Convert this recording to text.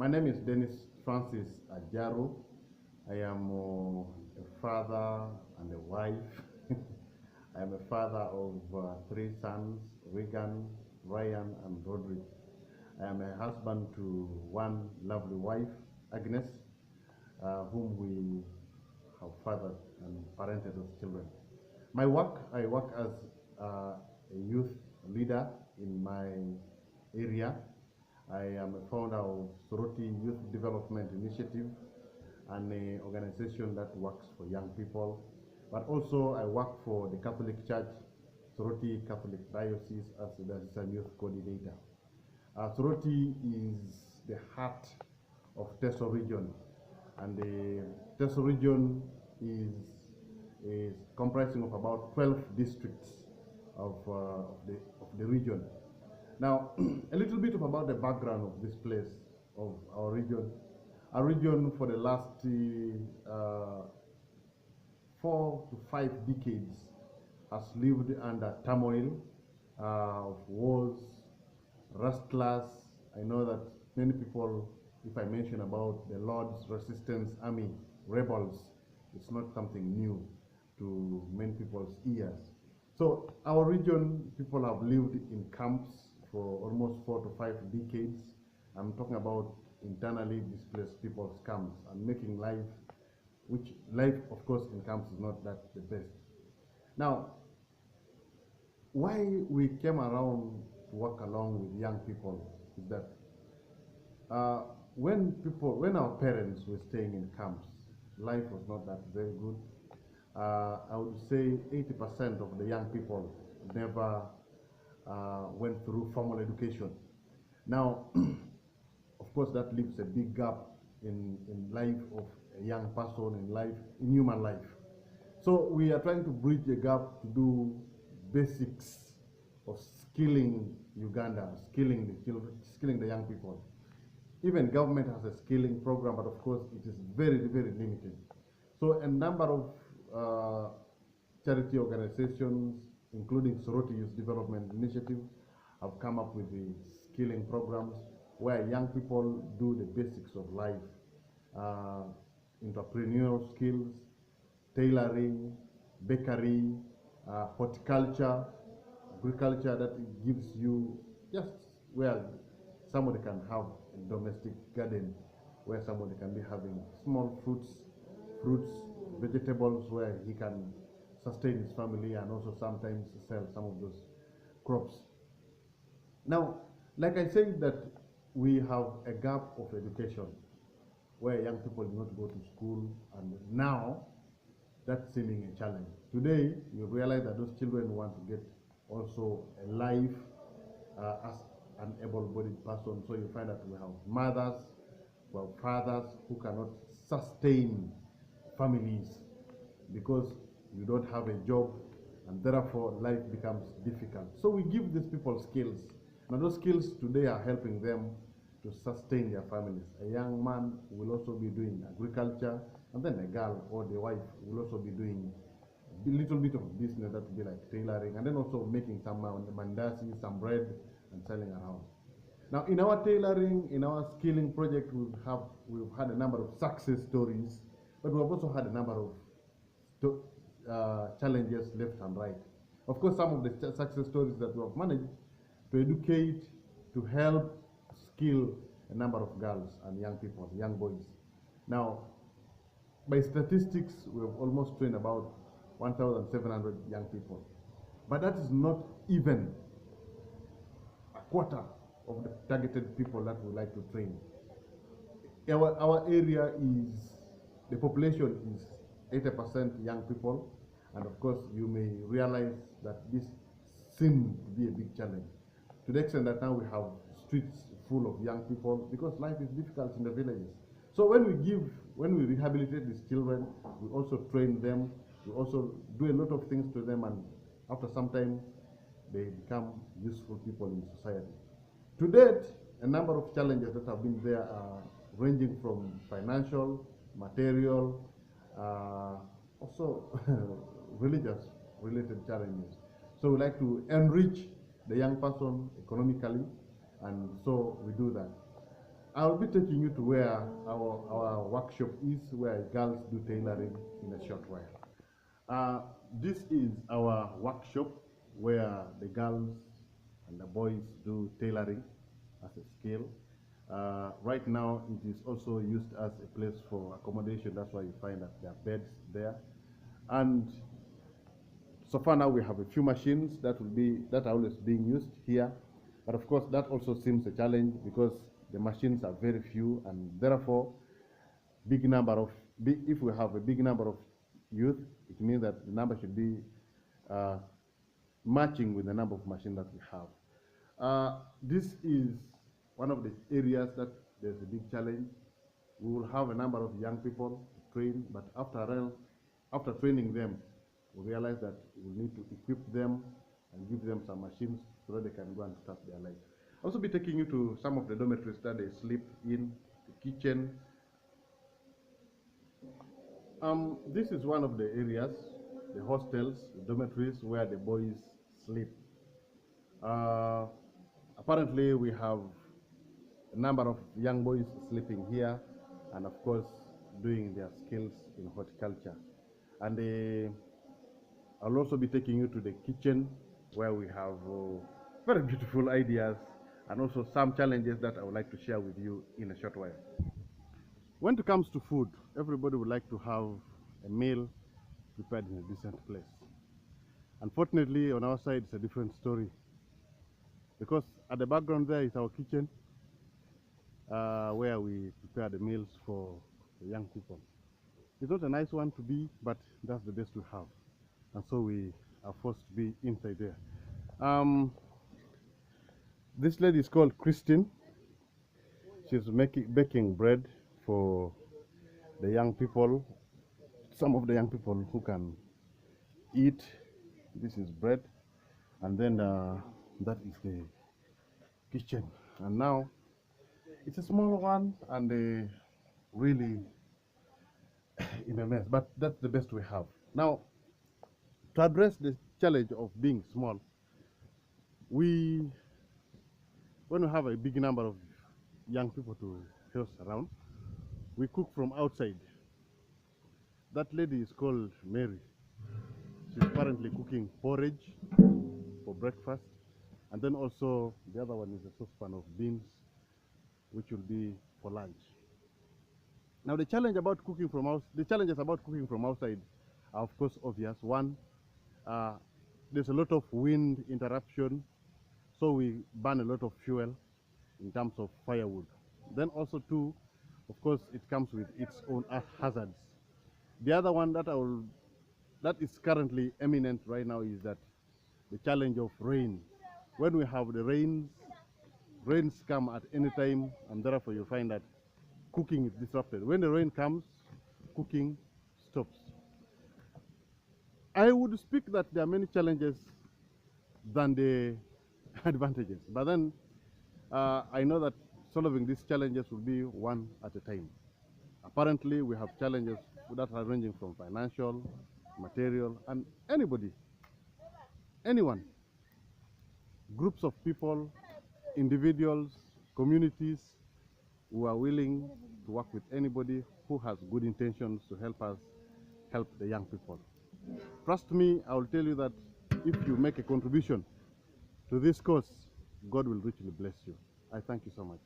My name is Dennis Francis Ajaro. I am a father and a wife. I am a father of three sons, Regan, Ryan, and Roderick. I am a husband to one lovely wife, Agnes, whom we have fathered and parented as children. I work as a youth leader in my area. I am a founder of SOYODI Youth Development Initiative, an organization that works for young people. But also I work for the Catholic Church, SOYODI Catholic Diocese, as the Diocesan Youth Coordinator. SOYODI is the heart of Teso region, and the Teso region is comprising of about 12 districts of the region. Now, a little bit about the background of this place, of our region. Our region for the last 4 to 5 decades has lived under turmoil of wars, rustlers. I know that many people, if I mention about the Lord's Resistance Army rebels, it's not something new to many people's ears. So our region, people have lived in camps for almost 4 to 5 decades. I'm talking about internally displaced people's camps and making life, which life of course in camps is not that the best. Now, why we came around to work along with young people is that when our parents were staying in camps, life was not that very good. I would say 80% of the young people never went through formal education. Now, of course, that leaves a big gap in life of a young person, in human life. So we are trying to bridge the gap to do basics of skilling Uganda, skilling the children, skilling the young people. Even government has a skilling program, but of course it is very, very limited. So a number of charity organizations, including SOYODI Youth Development Initiative, have come up with the skilling programs where young people do the basics of life, entrepreneurial skills, tailoring, bakery, horticulture, agriculture, that gives you just where somebody can have a domestic garden, where somebody can be having small fruits, vegetables, where he can sustain his family and also sometimes sell some of those crops. Now, like I said, that we have a gap of education where young people do not go to school, and now that's seeming a challenge. Today, you realize that those children want to get also a life as an able-bodied person. So you find that we have mothers, we have fathers who cannot sustain families because you don't have a job, and therefore life becomes difficult. So we give these people skills. Now those skills today are helping them to sustain their families. A young man will also be doing agriculture, and then a girl or the wife will also be doing a little bit of business, that would be like tailoring, and then also making some mandasi, some bread, and selling around. Now in our tailoring, in our skilling project, we've had a number of success stories, but we've also had a number of challenges left and right. Of course, some of the success stories that we have managed to educate, to help skill a number of girls and young people, young boys. Now, by statistics, we've almost trained about 1,700 young people. But that is not even a quarter of the targeted people that we like to train. Our area is, the population is 80% young people, and of course you may realize that this seems to be a big challenge, to the extent that now we have streets full of young people because life is difficult in the villages. So when we rehabilitate these children, we also train them, we also do a lot of things to them, and after some time they become useful people in society. To date, a number of challenges that have been there are ranging from financial, material, also religious related challenges. So we like to enrich the young person economically, and so we do that. I'll be taking you to where our workshop is, where girls do tailoring in a short while. This is our workshop where the girls and the boys do tailoring as a skill. Right now, it is also used as a place for accommodation. That's why you find that there are beds there. And so far now we have a few machines that are always being used here. But of course, that also seems a challenge because the machines are very few, and therefore, if we have a big number of youth, it means that the number should be matching with the number of machines that we have. This is one of the areas that there's a big challenge. We will have a number of young people to train, but after training them, we realize that we need to equip them and give them some machines so that they can go and start their life. I'll also be taking you to some of the dormitories that they sleep in, the kitchen. This is one of the areas, the hostels, the dormitories where the boys sleep. Apparently, we have a number of young boys sleeping here and, of course, doing their skills in horticulture. And I'll also be taking you to the kitchen where we have very beautiful ideas and also some challenges that I would like to share with you in a short while. When it comes to food, everybody would like to have a meal prepared in a decent place. Unfortunately, on our side, it's a different story because at the background there is our kitchen where we prepare the meals for the young people. It's not a nice one to be, but that's the best we have. And so we are forced to be inside there. This lady is called Christine. She's baking bread for the young people, some of the young people who can eat. This is bread, and then that is the kitchen. And now it's a small one and really in a mess, but that's the best we have. Now, to address the challenge of being small, when we have a big number of young people to host around, we cook from outside. That lady is called Mary. She's currently cooking porridge for breakfast, and then also the other one is a saucepan of beans, which will be for lunch. Now, the challenges about cooking from outside are of course obvious. One, there's a lot of wind interruption, so we burn a lot of fuel in terms of firewood. Then also two, of course, it comes with its own hazards. The other one that is currently eminent right now is that the challenge of rain. When we have the rains come at any time, and therefore you find that cooking is disrupted. When the rain comes, cooking stops. I would speak that there are many challenges than the advantages, but then I know that solving these challenges will be one at a time. Apparently, we have challenges that are ranging from financial, material, and anyone, groups of people, individuals, communities who are willing to work with anybody who has good intentions to help us help the young people. Trust me, I will tell you that if you make a contribution to this cause, God will richly bless you. I thank you so much.